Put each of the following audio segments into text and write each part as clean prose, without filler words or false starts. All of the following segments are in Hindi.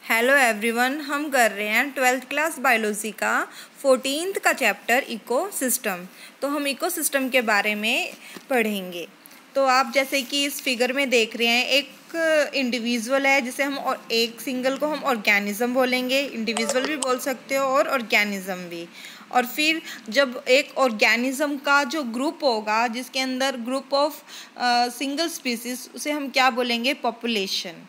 हेलो एवरीवन, हम कर रहे हैं 12th क्लास बायोलॉजी का 14th का चैप्टर इकोसिस्टम। तो हम इकोसिस्टम के बारे में पढ़ेंगे। तो आप जैसे कि इस फिगर में देख रहे हैं, एक इंडिविजुअल है जिसे हम और एक सिंगल को हम ऑर्गेनिज्म बोलेंगे। इंडिविजुअल भी बोल सकते हो और ऑर्गेनिज्म भी। और फिर जब एक ऑर्गेनिज्म का जो ग्रुप होगा जिसके अंदर ग्रुप ऑफ सिंगल स्पीसीज, उसे हम क्या बोलेंगे? पॉपुलेशन।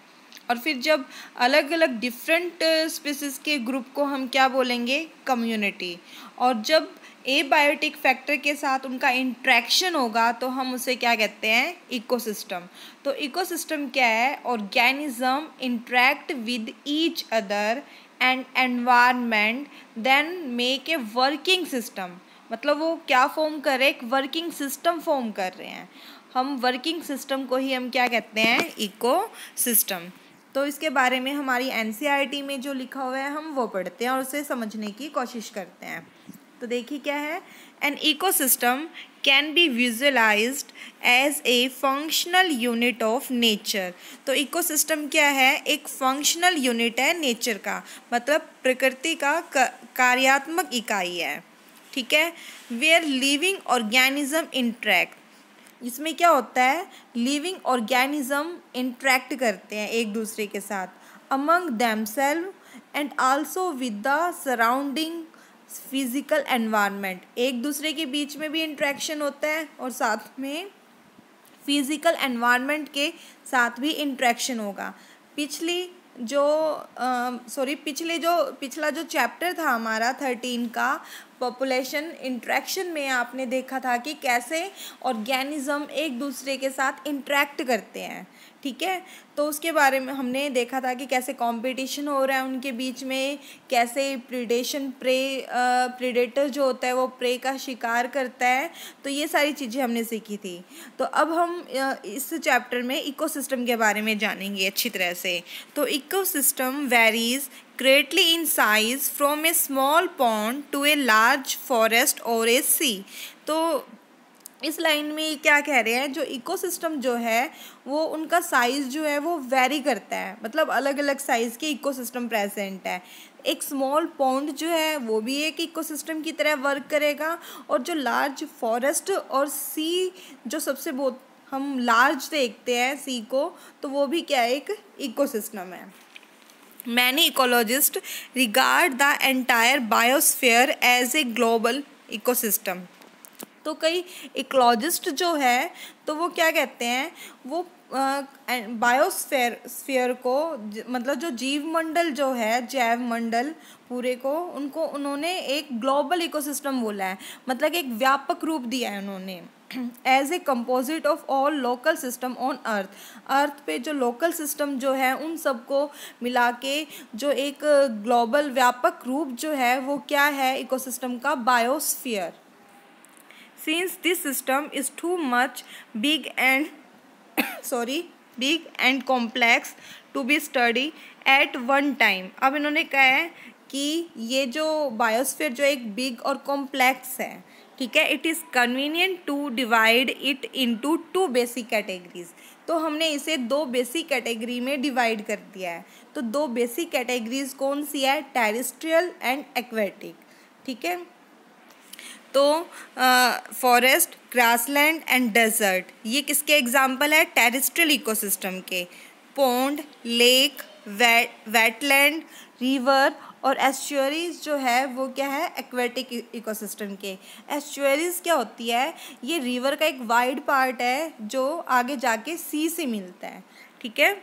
और फिर जब अलग अलग डिफरेंट स्पीसीज के ग्रुप को हम क्या बोलेंगे? कम्युनिटी। और जब एबायोटिक फैक्टर के साथ उनका इंट्रैक्शन होगा तो हम उसे क्या कहते हैं? इकोसिस्टम। तो इकोसिस्टम क्या है? Organism interact with each other and environment then make a working system. मतलब वो क्या फॉर्म कर रहे हैं? एक वर्किंग सिस्टम फॉर्म कर रहे हैं। हम वर्किंग सिस्टम को ही हम क्या कहते हैं? इकोसिस्टम। तो इसके बारे में हमारी एनसीईआरटी में जो लिखा हुआ है हम वो पढ़ते हैं और उसे समझने की कोशिश करते हैं। तो देखिए क्या है? An ecosystem can be visualised as a functional unit of nature. तो इकोसिस्टम क्या है? एक फंक्शनल यूनिट है नेचर का, मतलब प्रकृति का कार्यात्मक इकाई है। ठीक है। Where living organism interact. इसमें क्या होता है? लिविंग ऑर्गेनिज्म इंट्रैक्ट करते हैं एक दूसरे के साथ among themselves and also with the surrounding physical environment. एक दूसरे के बीच में भी इंट्रैक्शन होता है और साथ में फिजिकल एनवायरनमेंट के साथ भी इंट्रैक्शन होगा। पिछला जो चैप्टर था हमारा 13 का पॉपुलेशन इंट्रैक्शन में आपने देखा था कि कैसे ऑर्गेनिज्म एक दूसरे के साथ इंट्रैक्ट करते हैं। ठीक है। तो उसके बारे में हमने देखा था कि कैसे कंपटीशन हो रहा है उनके बीच में, कैसे प्रेडेटर जो होता है वो प्रे का शिकार करता है। तो ये सारी चीज़ें हमने सीखी थी। तो अब हम इस चैप्टर में इकोसिस्टम के बारे में जानेंगे अच्छी तरह से। तो ecosystem varies greatly in size from a small pond to a large forest or a sea। तो इस लाइन में क्या कह रहे हैं? जो इकोसिस्टम जो है वो उनका साइज़ जो है वो वेरी करता है, मतलब अलग अलग साइज़ के इकोसिस्टम प्रेजेंट है। एक स्मॉल पॉन्ड जो है वो भी एक इकोसिस्टम की तरह वर्क करेगा, और जो लार्ज फॉरेस्ट और सी जो सबसे बहुत हम लार्ज देखते हैं सी को, तो वो भी क्या एक इकोसिस्टम है। Many ecologists regard the entire biosphere as a global ecosystem। तो कई इकोलॉजिस्ट जो है तो वो क्या कहते हैं? वो बायोस्फीयर को, मतलब जो जीव मंडल जो है, जैव मंडल पूरे को, उनको उन्होंने एक ग्लोबल इकोसिस्टम बोला है, मतलब एक व्यापक रूप दिया है उन्होंने। As a composite of all local system on earth पे जो लोकल सिस्टम जो है उन सबको मिला के जो एक ग्लोबल व्यापक रूप जो है वो क्या है इकोसिस्टम का? Biosphere. Since this system is too much big and complex to be studied at one time। अब इन्होंने कहा है कि ये जो बायोस्फीयर जो एक बिग और कॉम्प्लेक्स है, ठीक है, it is convenient to divide it into 2 basic categories. तो हमने इसे 2 बेसिक कैटेगरी में डिवाइड कर दिया है। तो 2 बेसिक कैटेगरीज कौन सी है? Terrestrial and aquatic. ठीक है। तो फॉरेस्ट, ग्रासलैंड एंड डेजर्ट, ये किसके एग्जाम्पल है? टेरेस्ट्रियल इकोसिस्टम के। पॉन्ड, लेक, वेटलैंड, रिवर और एस्चुअरीज जो है वो क्या है? एक्वेटिक इकोसिस्टम के। एस्चुअरीज क्या होती है? ये रिवर का एक वाइड पार्ट है जो आगे जाके सी से मिलता है। ठीक है।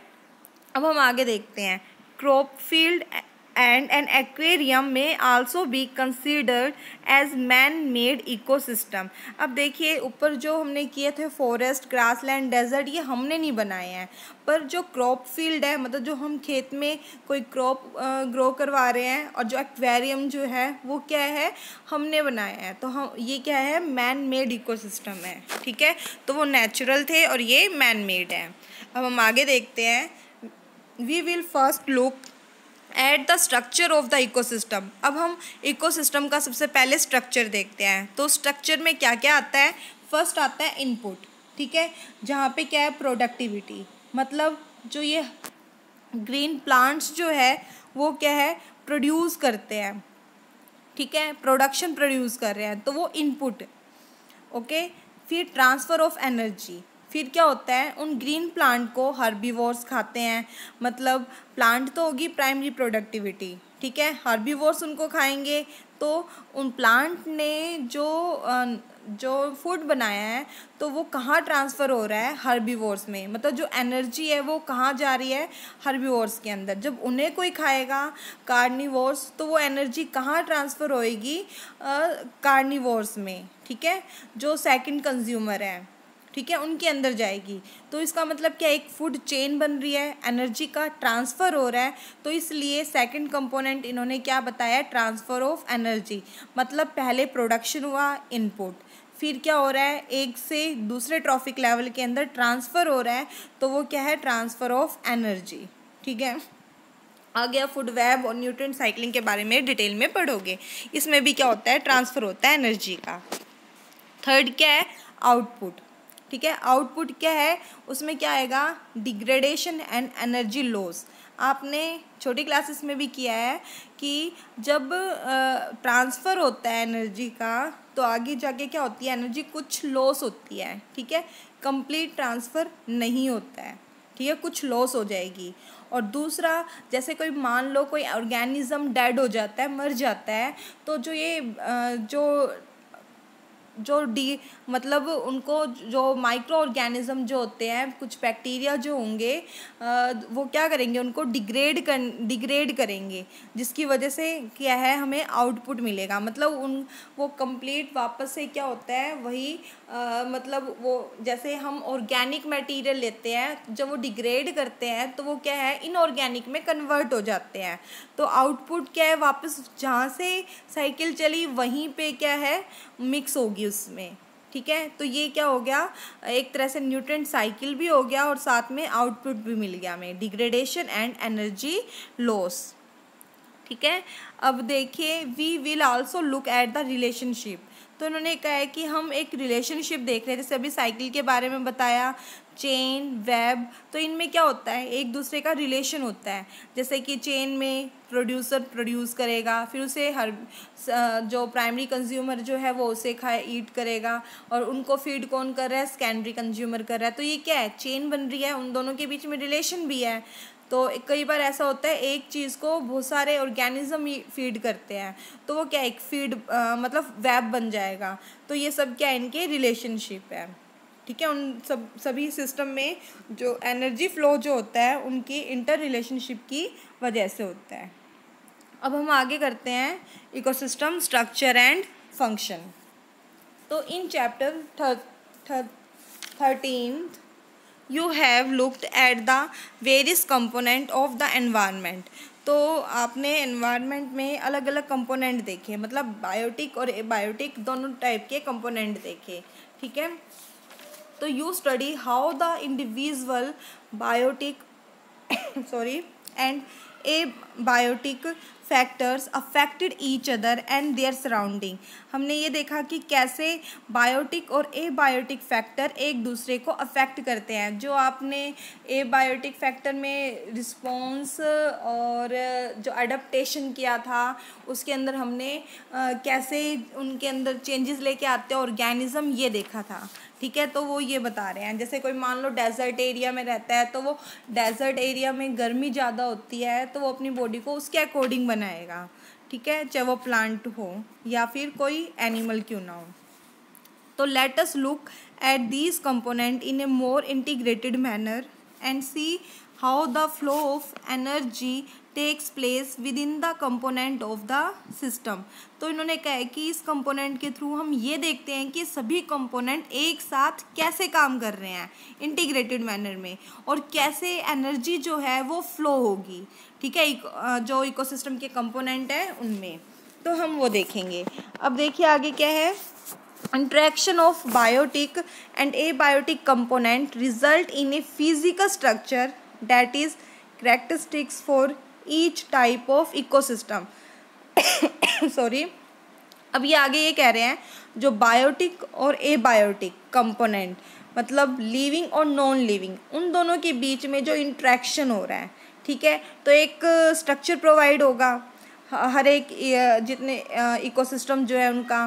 अब हम आगे देखते हैं। Crop field and an aquarium may also be considered as man-made ecosystem। अब देखिए ऊपर जो हमने किए थे फॉरेस्ट, ग्रासलैंड, डेजर्ट, ये हमने नहीं बनाए हैं, पर जो क्रॉप फील्ड है, मतलब जो हम खेत में कोई क्रॉप ग्रो करवा रहे हैं, और जो एक्वेरियम जो है वो क्या है? हमने बनाया है। तो हम ये क्या है? मैन मेड इकोसिस्टम है। ठीक है। तो वो नेचुरल थे और ये मैन मेड है। अब हम आगे देखते हैं। We will first look at the structure of the ecosystem. अब हम इकोसिस्टम का सबसे पहले स्ट्रक्चर देखते हैं। तो स्ट्रक्चर में क्या क्या आता है? फर्स्ट आता है इनपुट। ठीक है। जहाँ पे क्या है? प्रोडक्टिविटी, मतलब जो ये ग्रीन प्लांट्स जो है वो क्या है, प्रोड्यूस करते हैं, ठीक है, प्रोडक्शन प्रोड्यूस कर रहे हैं, तो वो इनपुट। ओके, फिर ट्रांसफ़र ऑफ एनर्जी, फिर क्या होता है, उन ग्रीन प्लांट को हर्बीवोर्स खाते हैं, मतलब प्लांट तो होगी प्राइमरी प्रोडक्टिविटी, ठीक है, हर्बीवोर्स उनको खाएंगे, तो उन प्लांट ने जो फूड बनाया है तो वो कहाँ ट्रांसफ़र हो रहा है, हर्बीवोर्स में, मतलब जो एनर्जी है वो कहाँ जा रही है, हर्बीवोर्स के अंदर। जब उन्हें कोई खाएगा कार्निवोर्स, तो वो एनर्जी कहाँ ट्रांसफ़र होएगी, कार्निवोर्स में, ठीक है, जो सेकंड कंज्यूमर है, ठीक है, उनके अंदर जाएगी। तो इसका मतलब क्या, एक फूड चेन बन रही है, एनर्जी का ट्रांसफ़र हो रहा है, तो इसलिए सेकंड कंपोनेंट इन्होंने क्या बताया, ट्रांसफ़र ऑफ एनर्जी, मतलब पहले प्रोडक्शन हुआ, इनपुट, फिर क्या हो रहा है, एक से दूसरे ट्रॉफिक लेवल के अंदर ट्रांसफ़र हो रहा है, तो वो क्या है, ट्रांसफ़र ऑफ एनर्जी, ठीक है। आ गया फूड वेब और न्यूट्रिएंट साइक्लिंग के बारे में डिटेल में पढ़ोगे, इसमें भी क्या होता है, ट्रांसफ़र होता है एनर्जी का। थर्ड क्या है, आउटपुट, ठीक है, आउटपुट क्या है, उसमें क्या आएगा, डिग्रेडेशन एंड एनर्जी लॉस। आपने छोटी क्लासेस में भी किया है कि जब ट्रांसफ़र होता है एनर्जी का, तो आगे जाके क्या होती है, एनर्जी कुछ लॉस होती है, ठीक है, कंप्लीट ट्रांसफ़र नहीं होता है, ठीक है, कुछ लॉस हो जाएगी। और दूसरा, जैसे कोई मान लो कोई ऑर्गेनिज्म डेड हो जाता है, मर जाता है, तो जो ये मतलब उनको जो माइक्रो ऑर्गेनिज्म जो होते हैं, कुछ बैक्टीरिया जो होंगे, वो क्या करेंगे, उनको डिग्रेड करेंगे, जिसकी वजह से क्या है, हमें आउटपुट मिलेगा, मतलब वो कंप्लीट वापस से क्या होता है, वही मतलब वो जैसे हम ऑर्गेनिक मटेरियल लेते हैं, जब वो डिग्रेड करते हैं तो वो क्या है, इनऑर्गेनिक में कन्वर्ट हो जाते हैं, तो आउटपुट क्या है, वापस जहाँ से साइकिल चली वहीं पे क्या है, मिक्स होगी उसमें, ठीक है। तो ये क्या हो गया, एक तरह से न्यूट्रिएंट साइकिल भी हो गया और साथ में आउटपुट भी मिल गया हमें, डिग्रेडेशन एंड एनर्जी लॉस, ठीक है। अब देखिए, we will also look at the relationship, तो इन्होंने कहा है कि हम एक रिलेशनशिप देख रहे हैं, जैसे अभी साइकिल के बारे में बताया, चेन, वेब, तो इनमें क्या होता है, एक दूसरे का रिलेशन होता है, जैसे कि चेन में प्रोड्यूसर प्रोड्यूस करेगा, फिर उसे हर जो प्राइमरी कंज्यूमर जो है वो उसे ईट करेगा, और उनको फीड कौन कर रहा है, सेकेंडरी कंज्यूमर कर रहा है, तो ये क्या है, चेन बन रही है, उन दोनों के बीच में रिलेशन भी है। तो कई बार ऐसा होता है, एक चीज़ को बहुत सारे ऑर्गेनिज्म ही फीड करते हैं, तो वो क्या एक फीड मतलब वेब बन जाएगा, तो ये सब क्या इनके रिलेशनशिप है, ठीक है। उन सभी सिस्टम में जो एनर्जी फ्लो जो होता है उनकी इंटर रिलेशनशिप की वजह से होता है। अब हम आगे करते हैं इकोसिस्टम स्ट्रक्चर एंड फंक्शन। तो in chapter 13 you have looked at the various component of the environment। तो आपने एनवायरनमेंट में अलग अलग कंपोनेंट देखे, मतलब बायोटिक और एबायोटिक दोनों टाइप के कंपोनेंट देखे, ठीक है। तो you study how the individual biotic and abiotic factors affected each other and their surrounding. हमने ये देखा कि कैसे बायोटिक और एबायोटिक फैक्टर एक दूसरे को अफेक्ट करते हैं। जो आपने एबायोटिक फैक्टर में रिस्पॉन्स और जो अडप्टेशन किया था, उसके अंदर हमने कैसे उनके अंदर चेंजेस लेके आते हैं ऑर्गेनिज्म, ये देखा था, ठीक है। तो वो ये बता रहे हैं, जैसे कोई मान लो डेजर्ट एरिया में रहता है, तो वो डेजर्ट एरिया में गर्मी ज़्यादा होती है, तो वो अपनी बॉडी को उसके अकॉर्डिंग बनाएगा, ठीक है, चाहे वो प्लांट हो या फिर कोई एनिमल क्यों ना हो। तो let us look at these component in a more integrated manner and see how the flow of energy takes place within the component of the system. तो इन्होंने कहा है कि इस कंपोनेंट के थ्रू हम ये देखते हैं कि सभी कंपोनेंट एक साथ कैसे काम कर रहे हैं इंटीग्रेटेड मैनर में, और कैसे एनर्जी जो है वो फ्लो होगी, ठीक है, जो इकोसिस्टम के कंपोनेंट हैं उनमें। तो हम वो देखेंगे। अब देखिए आगे क्या है, interaction of biotic and abiotic component result in a physical structure that is characteristics for each type of ecosystem। Sorry, अब ये आगे ये कह रहे हैं जो बायोटिक और एबायोटिक कंपोनेंट, मतलब लिविंग और नॉन लिविंग, उन दोनों के बीच में जो इंट्रैक्शन हो रहा है, ठीक है। तो एक स्ट्रक्चर प्रोवाइड होगा हर एक जितने इकोसिस्टम जो है उनका।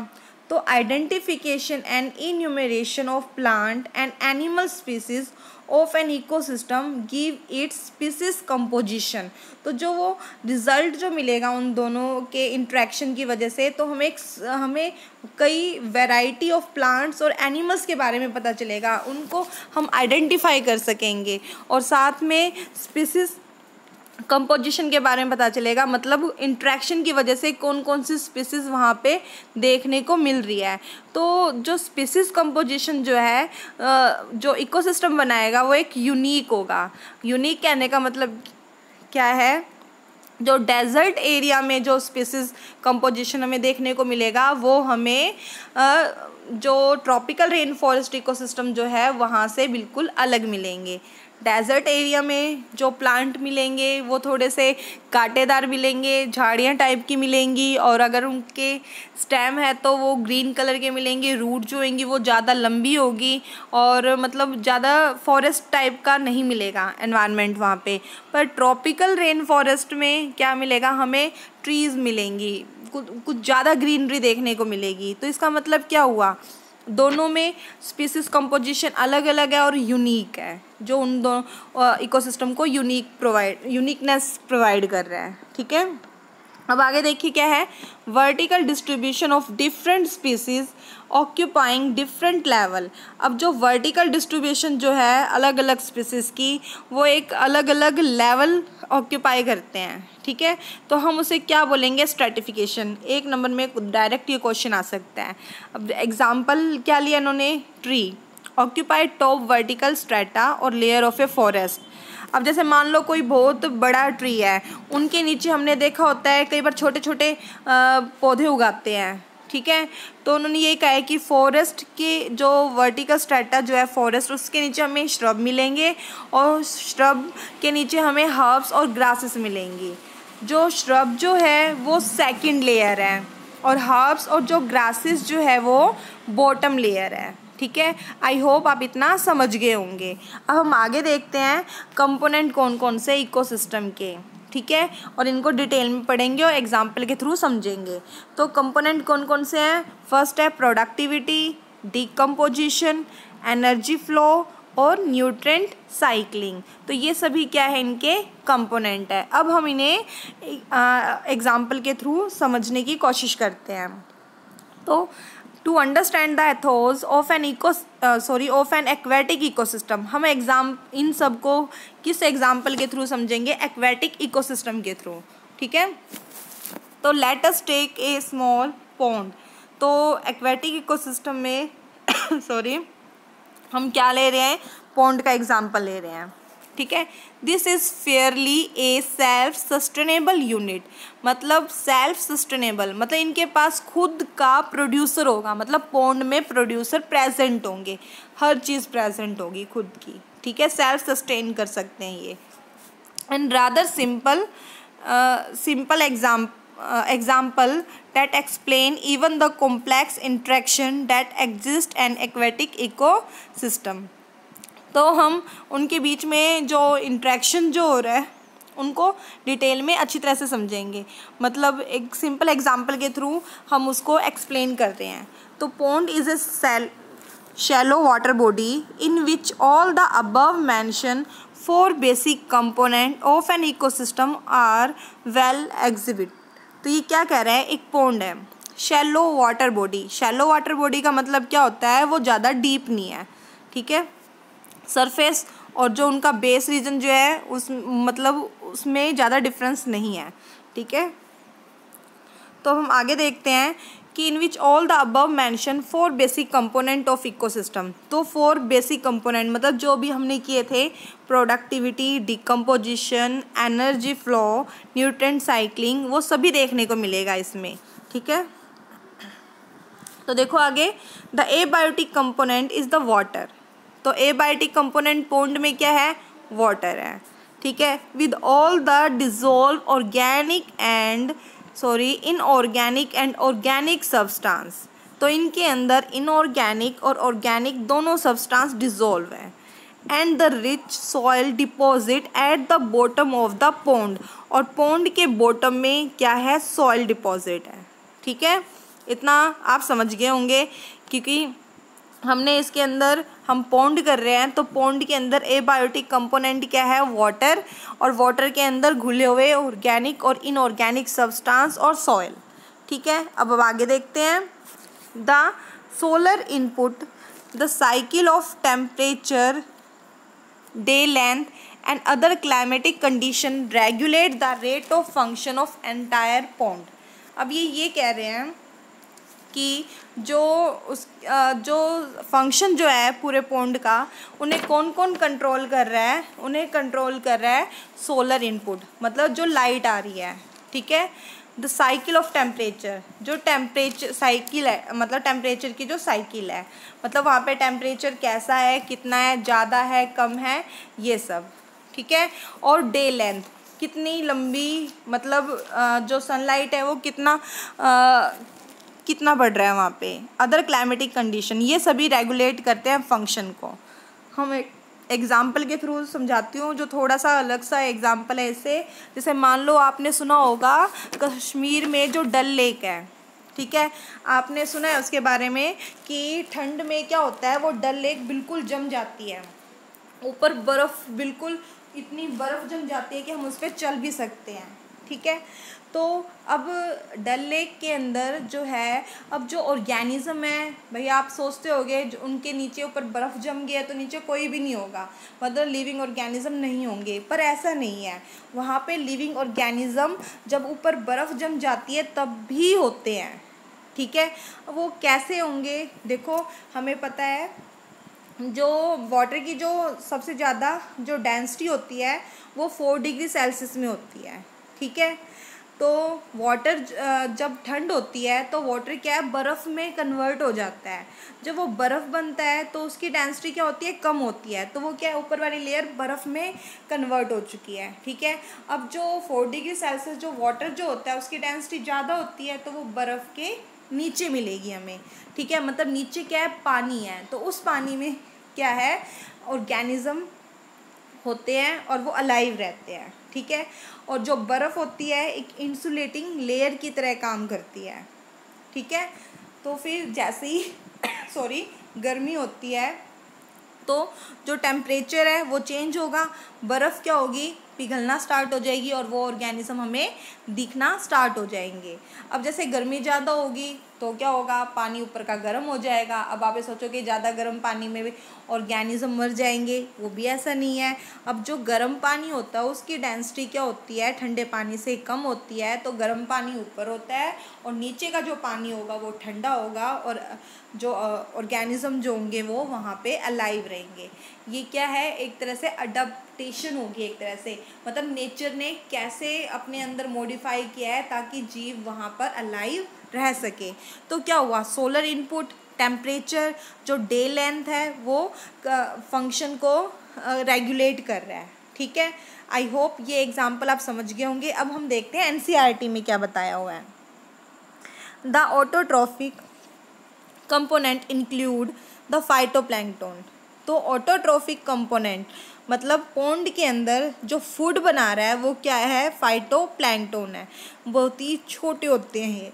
तो identification and enumeration of plant and animal species of an ecosystem give its species composition. तो जो वो रिजल्ट जो मिलेगा उन दोनों के इंट्रैक्शन की वजह से, तो हमें कई वैरायटी ऑफ प्लांट्स और एनिमल्स के बारे में पता चलेगा, उनको हम आइडेंटिफाई कर सकेंगे, और साथ में स्पीसीज कंपोजिशन के बारे में पता चलेगा, मतलब इंट्रैक्शन की वजह से कौन कौन सी स्पीसीज़ वहाँ पे देखने को मिल रही है। तो जो स्पीसीज़ कंपोजिशन जो है जो इकोसिस्टम बनाएगा वो एक यूनिक होगा। यूनिक कहने का मतलब क्या है, जो डेजर्ट एरिया में जो स्पीसीज़ कंपोजिशन हमें देखने को मिलेगा वो हमें जो ट्रॉपिकल रेन फॉरेस्ट इकोसिस्टम जो है वहाँ से बिल्कुल अलग मिलेंगे। डेजर्ट एरिया में जो प्लांट मिलेंगे वो थोड़े से कांटेदार मिलेंगे, झाड़ियाँ टाइप की मिलेंगी, और अगर उनके स्टेम है तो वो ग्रीन कलर के मिलेंगे। रूट जो होंगी वो ज़्यादा लंबी होगी, और मतलब ज़्यादा फॉरेस्ट टाइप का नहीं मिलेगा एनवायरनमेंट वहाँ पे। पर ट्रॉपिकल रेन फॉरेस्ट में क्या मिलेगा, हमें ट्रीज़ मिलेंगी, कुछ ज़्यादा ग्रीनरी देखने को मिलेगी। तो इसका मतलब क्या हुआ, दोनों में स्पीसीज कंपोजिशन अलग अलग है और यूनिक है, जो उन दोनों इकोसिस्टम को यूनिकनेस प्रोवाइड कर रहा है। ठीक है, अब आगे देखिए क्या है, vertical distribution of different species occupying different level. अब जो वर्टिकल डिस्ट्रीब्यूशन जो है अलग अलग स्पीसीज़ की, वो एक अलग अलग लेवल ऑक्यूपाई करते हैं। ठीक है, तो हम उसे क्या बोलेंगे, स्ट्रैटिफिकेशन। एक नंबर में डायरेक्ट ये क्वेश्चन आ सकता है। अब एग्जाम्पल क्या लिया इन्होंने, tree occupied top vertical strata और लेयर ऑफ ए फॉरेस्ट। अब जैसे मान लो कोई बहुत बड़ा ट्री है, उनके नीचे हमने देखा होता है कई बार छोटे छोटे पौधे उगाते हैं। ठीक है, तो उन्होंने ये कहा है कि फॉरेस्ट के जो वर्टिकल स्ट्रेटा जो है फॉरेस्ट, उसके नीचे हमें श्रब मिलेंगे, और श्रब के नीचे हमें हर्ब्स और ग्रासेस मिलेंगी। जो श्रब जो है वो सेकंड लेयर है, और हर्ब्स और जो ग्रासेस जो है वो बॉटम लेयर है। ठीक है, आई होप आप इतना समझ गए होंगे। अब हम आगे देखते हैं कंपोनेंट कौन कौन से इकोसिस्टम के। ठीक है, और इनको डिटेल में पढ़ेंगे और एग्जाम्पल के थ्रू समझेंगे। तो कंपोनेंट कौन कौन से हैं, फर्स्ट है प्रोडक्टिविटी, डिकम्पोजिशन, एनर्जी फ्लो और न्यूट्रेंट साइक्लिंग। तो ये सभी क्या है, इनके कंपोनेंट है। अब हम इन्हें एग्जाम्पल के थ्रू समझने की कोशिश करते हैं। तो to understand the ethos of an aquatic ecosystem, हम इन सब को किस एग्जाम्पल के थ्रू समझेंगे, एक्वेटिक इकोसिस्टम के थ्रू। ठीक है, तो let us take a small pond. तो एक्वेटिक इकोसिस्टम में हम क्या ले रहे हैं, पॉन्ड का एग्जाम्पल ले रहे हैं। ठीक है, this is Fairlie A self sustainable unit. मतलब सेल्फ सस्टेनेबल मतलब इनके पास खुद का प्रोड्यूसर होगा, मतलब पॉन्ड में प्रोड्यूसर प्रेजेंट होंगे, हर चीज़ प्रेजेंट होगी खुद की। ठीक है, सेल्फ सस्टेन कर सकते हैं ये। And rather simple example that explain even the complex interaction that exist in aquatic ecosystem। तो हम उनके बीच में जो इंट्रैक्शन जो हो रहा है उनको डिटेल में अच्छी तरह से समझेंगे, मतलब एक सिंपल एग्जांपल के थ्रू हम उसको एक्सप्लेन करते हैं। तो pond is a shallow water body in which all the above mentioned 4 basic component of an ecosystem are well exhibited। तो ये क्या कह रहा है, एक पॉन्ड है, shallow water body. Shallow water body का मतलब क्या होता है, वो ज़्यादा डीप नहीं है। ठीक है, सरफेस और जो उनका बेस रीजन जो है उसमें ज़्यादा डिफरेंस नहीं है। ठीक है, तो हम आगे देखते हैं कि in which all the above mention 4 basic component of ecosystem. तो 4 बेसिक कंपोनेंट मतलब जो भी हमने किए थे, productivity, decomposition, energy flow, nutrient cycling, वो सभी देखने को मिलेगा इसमें। ठीक है, तो देखो आगे, the abiotic component is the water. तो एबायोटिक कंपोनेंट पॉन्ड में क्या है, वाटर है। ठीक है, with all the dissolve inorganic and organic substance. तो इनके अंदर इनऑर्गेनिक और ऑर्गेनिक दोनों सब्सटेंस डिजोल्व है। And the rich soil deposit at the bottom of the pond, और पॉन्ड के बॉटम में क्या है, सॉइल डिपॉजिट है। ठीक है, इतना आप समझ गए होंगे, क्योंकि हमने इसके अंदर हम पॉन्ड कर रहे हैं, तो पॉन्ड के अंदर एबायोटिक कंपोनेंट क्या है, वाटर, और वाटर के अंदर घुले हुए ऑर्गेनिक और इनऑर्गेनिक सब्सटेंस और सॉइल। ठीक है, अब आगे देखते हैं। The solar input, the cycle of temperature, day length and other climatic condition regulate the rate of function of entire pond. अब ये कह रहे हैं कि जो फंक्शन जो है पूरे पॉन्ड का, उन्हें कौन कौन कंट्रोल कर रहा है, उन्हें कंट्रोल कर रहा है सोलर इनपुट, मतलब जो लाइट आ रही है। ठीक है, द साइकिल ऑफ टेम्परेचर, जो टेम्परेचर साइकिल है, मतलब टेम्परेचर की जो साइकिल है, मतलब वहाँ पे टेम्परेचर कैसा है, कितना है, ज़्यादा है, कम है, ये सब। ठीक है, और डे लेंथ, कितनी लंबी, मतलब जो सनलाइट है वो कितना बढ़ रहा है वहाँ पे, अदर क्लाइमेटिक कंडीशन, ये सभी रेगुलेट करते हैं फंक्शन को। हम एक एग्ज़ाम्पल के थ्रू समझाती हूँ, जो थोड़ा सा अलग सा एग्ज़ाम्पल है इससे। जैसे मान लो आपने सुना होगा कश्मीर में जो डल लेक है, ठीक है, आपने सुना है उसके बारे में कि ठंड में क्या होता है, वो डल लेक बिल्कुल जम जाती है, ऊपर बर्फ़, बिल्कुल इतनी बर्फ़ जम जाती है कि हम उस पर चल भी सकते हैं। ठीक है, तो अब डल लेक के अंदर जो है, अब जो ऑर्गेनिज़म है, भैया आप सोचते होगे जो उनके नीचे ऊपर बर्फ़ जम गया तो नीचे कोई भी नहीं होगा, मतलब लिविंग ऑर्गेनिज़म नहीं होंगे, पर ऐसा नहीं है। वहाँ पे लिविंग ऑर्गेनिज़म जब ऊपर बर्फ़ जम जाती है तब भी होते हैं। ठीक है, वो कैसे होंगे, देखो हमें पता है जो वाटर की जो सबसे ज़्यादा जो डेंसिटी होती है वो 4 डिग्री सेल्सियस में होती है। ठीक है, तो वाटर जब ठंड होती है तो वाटर क्या है, बर्फ़ में कन्वर्ट हो जाता है। जब वो बर्फ़ बनता है तो उसकी डेंसिटी क्या होती है, कम होती है, तो वो क्या है, ऊपर वाली लेयर बर्फ़ में कन्वर्ट हो चुकी है। ठीक है, अब जो 4 डिग्री सेल्सियस जो वाटर जो होता है उसकी डेंसिटी ज़्यादा होती है, तो वो बर्फ़ के नीचे मिलेगी हमें। ठीक है, मतलब नीचे क्या है, पानी है, तो उस पानी में क्या है, ऑर्गेनिज़म होते हैं और वो अलाइव रहते हैं। ठीक है, और जो बर्फ़ होती है एक इंसुलेटिंग लेयर की तरह काम करती है। ठीक है, तो फिर जैसे ही सॉरी गर्मी होती है तो जो टेम्परेचर है वो चेंज होगा, बर्फ़ क्या होगी, पिघलना स्टार्ट हो जाएगी और वो ऑर्गेनिज़म हमें दिखना स्टार्ट हो जाएंगे। अब जैसे गर्मी ज़्यादा होगी तो क्या होगा, पानी ऊपर का गर्म हो जाएगा। अब आप ये सोचो कि ज़्यादा गर्म पानी में भी ऑर्गेनिज़म मर जाएंगे, वो भी ऐसा नहीं है। अब जो गर्म पानी होता है उसकी डेंसिटी क्या होती है, ठंडे पानी से कम होती है, तो गर्म पानी ऊपर होता है और नीचे का जो पानी होगा वो ठंडा होगा, और जो ऑर्गेनिज़म जो होंगे वो वहाँ पे अलाइव रहेंगे। ये क्या है, एक तरह से अडप्टेशन होगी, एक तरह से, मतलब नेचर ने कैसे अपने अंदर मॉडिफाई किया है ताकि जीव वहाँ पर अलाइव रह सके। तो क्या हुआ, सोलर इनपुट, टेम्परेचर, जो डे लेंथ है वो फंक्शन को रेगुलेट कर रहा है। ठीक है, आई होप ये एग्जांपल आप समझ गए होंगे। अब हम देखते हैं एनसीईआरटी में क्या बताया हुआ है। The autotrophic component include the phytoplankton. तो ऑटोट्रॉफिक कंपोनेंट मतलब पॉन्ड के अंदर जो फूड बना रहा है वो क्या है, फाइटोप्लैंक्टन है। बहुत ही छोटे होते हैं ये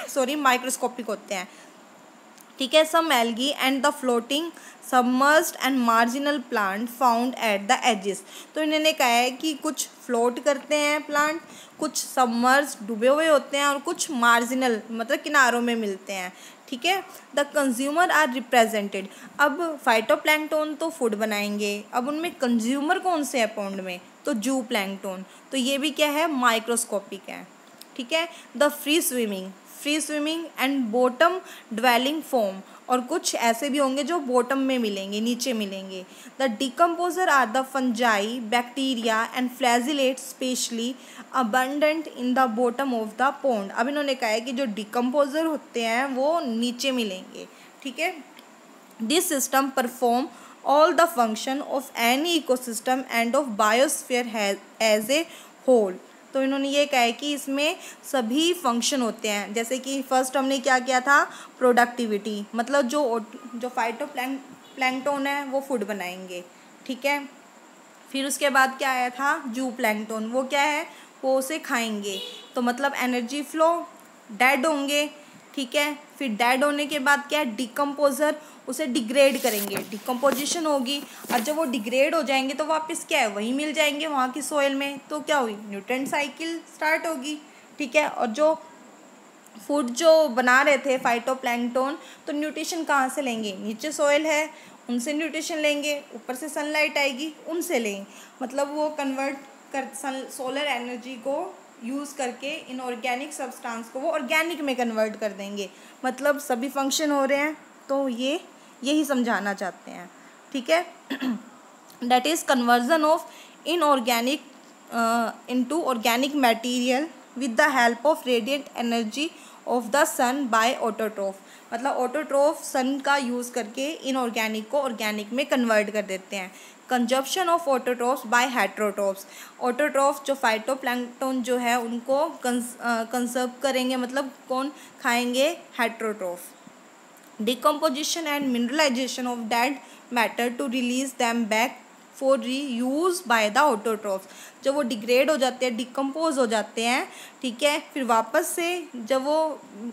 सॉरी माइक्रोस्कोपिक होते हैं। ठीक है, some algae and the floating submerged and marginal plant found at the edges. तो इन्होंने कहा है कि कुछ फ्लोट करते हैं प्लांट, कुछ सबमर्ज डूबे हुए होते हैं और कुछ मार्जिनल मतलब किनारों में मिलते हैं। ठीक है, द कंज्यूमर आर रिप्रेजेंटेड। अब फाइटोप्लैंक्टन तो फूड बनाएंगे, अब उनमें कंज्यूमर कौन से है पॉन्ड में, तो जू प्लैंक्टन, तो ये भी क्या है, माइक्रोस्कोपिक है। ठीक है, the free swimming and bottom dwelling form, और कुछ ऐसे भी होंगे जो बॉटम में मिलेंगे, नीचे मिलेंगे। The decomposer are the fungi, bacteria and flagellate especially abundant in the bottom of the pond. अब इन्होंने कहा है कि जो डिकम्पोजर होते हैं वो नीचे मिलेंगे। ठीक है, this system perform all the function of any ecosystem and of biosphere as a whole। तो इन्होंने ये कहा है कि इसमें सभी फंक्शन होते हैं। जैसे कि फर्स्ट हमने क्या किया था, प्रोडक्टिविटी, मतलब जो फाइटोप्लैंक्टन है वो फूड बनाएंगे। ठीक है। फिर उसके बाद क्या आया था, जू प्लैंकटन, वो क्या है, वो उसे खाएंगे, तो मतलब एनर्जी फ्लो, डेड होंगे, ठीक है। फिर डेड होने के बाद क्या है, डिकम्पोजर उसे डिग्रेड करेंगे, डिकम्पोजिशन होगी, और जब वो डिग्रेड हो जाएंगे तो वापस क्या है, वही मिल जाएंगे वहाँ की सोइल में, तो क्या हुई, न्यूट्रिएंट साइकिल स्टार्ट होगी, ठीक है। और जो फूड जो बना रहे थे फाइटोप्लैंक्टन, तो न्यूट्रिशन कहाँ से लेंगे, नीचे सोइल है उनसे न्यूट्रिशन लेंगे, ऊपर से सनलाइट आएगी उनसे लेंगे, मतलब वो कन्वर्ट कर सोलर एनर्जी को यूज़ करके इन ऑर्गेनिक सब्सटेंस को वो ऑर्गेनिक में कन्वर्ट कर देंगे, मतलब सभी फंक्शन हो रहे हैं। तो ये यही समझाना चाहते हैं, ठीक है। That is conversion of inorganic into organic material with the help of radiant energy of the sun by autotroph, मतलब ऑटोट्रोफ सन का यूज़ करके इनऑर्गेनिक को ऑर्गेनिक में कन्वर्ट कर देते हैं। Consumption of autotrophs by heterotrophs, autotroph जो फाइटोप्लैंक्टन जो है उनको कंजर्व करेंगे, मतलब कौन खाएंगे, heterotroph. Decomposition and mineralization of dead matter to release them back for reuse by the autotrophs, जब वो डिग्रेड हो जाते हैं, डिकम्पोज हो जाते हैं, ठीक है, फिर वापस से जब वो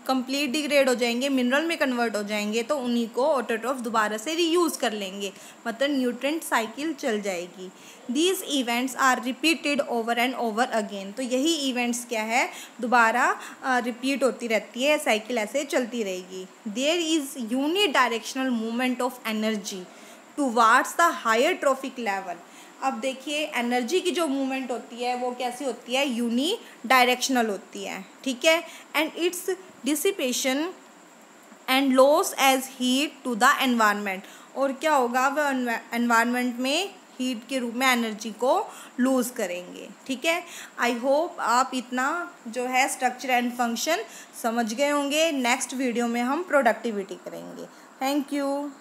कंप्लीट डिग्रेड हो जाएंगे, मिनरल में कन्वर्ट हो जाएंगे, तो उन्हीं को ऑटोट्रोफ दोबारा से रीयूज़ कर लेंगे, मतलब न्यूट्रिएंट साइकिल चल जाएगी। These events are repeated over and over again, तो यही इवेंट्स क्या है, दोबारा रिपीट होती रहती है, साइकिल ऐसे चलती रहेगी। There is unidirectional movement of energy towards the higher trophic level. अब देखिए एनर्जी की जो मूवमेंट होती है वो कैसी होती है, यूनी डायरेक्शनल होती है, ठीक है। And its dissipation and loss as heat to the environment, और क्या होगा, वो एनवायरनमेंट में हीट के रूप में एनर्जी को लूज़ करेंगे, ठीक है। आई होप आप इतना जो है स्ट्रक्चर एंड फंक्शन समझ गए होंगे। नेक्स्ट वीडियो में हम प्रोडक्टिविटी करेंगे। Thank you.